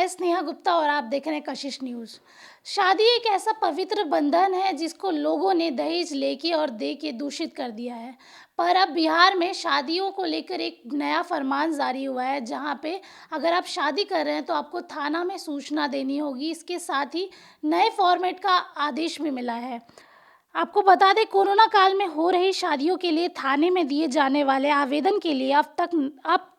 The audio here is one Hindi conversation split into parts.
मैं स्नेहा गुप्ता और आप देख रहे हैं कशिश न्यूज़। शादी एक ऐसा पवित्र बंधन है जिसको लोगों ने दहेज लेके और दे के दूषित कर दिया है। पर अब बिहार में शादियों को लेकर एक नया फरमान जारी हुआ है, जहां पे अगर आप शादी कर रहे हैं तो आपको थाना में सूचना देनी होगी। इसके साथ ही नए फॉर्मेट का आदेश भी मिला है। आपको बता दें, कोरोना काल में हो रही शादियों के लिए थाने में दिए जाने वाले आवेदन के लिए अब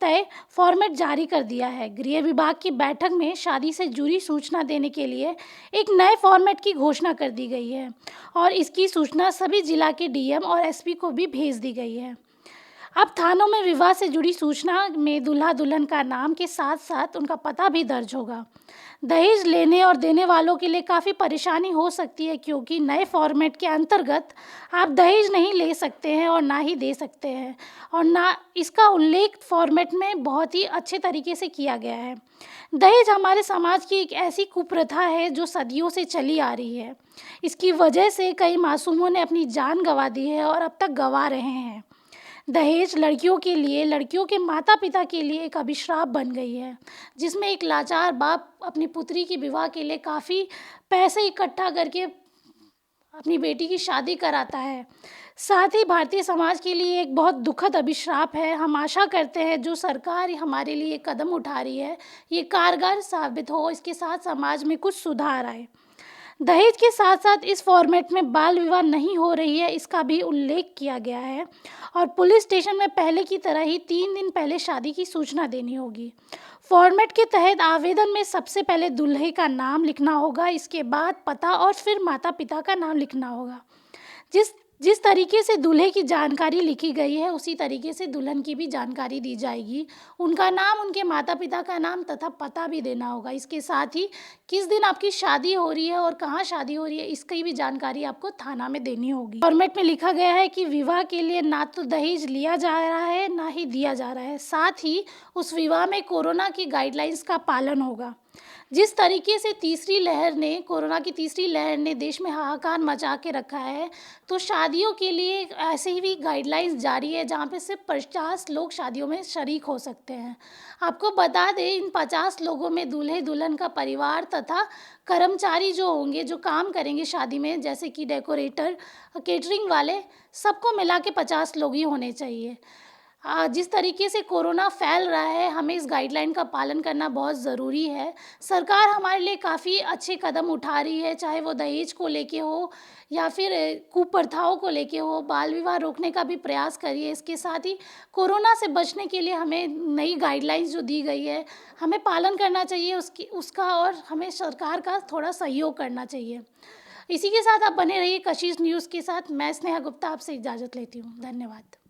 तय फॉर्मेट जारी कर दिया है। गृह विभाग की बैठक में शादी से जुड़ी सूचना देने के लिए एक नए फॉर्मेट की घोषणा कर दी गई है और इसकी सूचना सभी जिला के डीएम और एसपी को भी भेज दी गई है। अब थानों में विवाह से जुड़ी सूचना में दूल्हा दुल्हन का नाम के साथ साथ उनका पता भी दर्ज होगा। दहेज लेने और देने वालों के लिए काफ़ी परेशानी हो सकती है, क्योंकि नए फॉर्मेट के अंतर्गत आप दहेज नहीं ले सकते हैं और ना ही दे सकते हैं, और ना इसका उल्लेख फॉर्मेट में बहुत ही अच्छे तरीके से किया गया है। दहेज हमारे समाज की एक ऐसी कुप्रथा है जो सदियों से चली आ रही है। इसकी वजह से कई मासूमों ने अपनी जान गंवा दी है और अब तक गंवा रहे हैं। दहेज लड़कियों के लिए, लड़कियों के माता पिता के लिए एक अभिशाप बन गई है, जिसमें एक लाचार बाप अपनी पुत्री की विवाह के लिए काफ़ी पैसे इकट्ठा करके अपनी बेटी की शादी कराता है। साथ ही भारतीय समाज के लिए एक बहुत दुखद अभिशाप है। हम आशा करते हैं जो सरकार हमारे लिए कदम उठा रही है, ये कारगर साबित हो, इसके साथ समाज में कुछ सुधार आए। दहेज के साथ साथ इस फॉर्मेट में बाल विवाह नहीं हो रही है, इसका भी उल्लेख किया गया है, और पुलिस स्टेशन में पहले की तरह ही 3 दिन पहले शादी की सूचना देनी होगी। फॉर्मेट के तहत आवेदन में सबसे पहले दूल्हे का नाम लिखना होगा, इसके बाद पता और फिर माता पिता का नाम लिखना होगा। जिस जिस तरीके से दूल्हे की जानकारी लिखी गई है, उसी तरीके से दुल्हन की भी जानकारी दी जाएगी। उनका नाम, उनके माता पिता का नाम तथा पता भी देना होगा। इसके साथ ही किस दिन आपकी शादी हो रही है और कहाँ शादी हो रही है, इसकी भी जानकारी आपको थाना में देनी होगी। फॉर्मेट में लिखा गया है कि विवाह के लिए ना तो दहेज लिया जा रहा है, ना ही दिया जा रहा है। साथ ही उस विवाह में कोरोना की गाइडलाइंस का पालन होगा। जिस तरीके से कोरोना की तीसरी लहर ने देश में हाहाकार मचा के रखा है, तो शादियों के लिए ऐसे ही भी गाइडलाइंस जारी है, जहाँ पे सिर्फ 50 लोग शादियों में शरीक हो सकते हैं। आपको बता दें, इन 50 लोगों में दूल्हे दुल्हन का परिवार तथा कर्मचारी जो होंगे, जो काम करेंगे शादी में, जैसे कि डेकोरेटर, केटरिंग वाले, सबको मिला के 50 लोग ही होने चाहिए। जिस तरीके से कोरोना फैल रहा है, हमें इस गाइडलाइन का पालन करना बहुत ज़रूरी है। सरकार हमारे लिए काफ़ी अच्छे कदम उठा रही है, चाहे वो दहेज को लेके हो या फिर कुप्रथाओं को लेके हो। बाल विवाह रोकने का भी प्रयास करिए। इसके साथ ही कोरोना से बचने के लिए हमें नई गाइडलाइंस जो दी गई है, हमें पालन करना चाहिए उसका, और हमें सरकार का थोड़ा सहयोग करना चाहिए। इसी के साथ आप बने रहिए कशिश न्यूज़ के साथ। मैं स्नेहा गुप्ता आपसे इजाज़त लेती हूँ। धन्यवाद।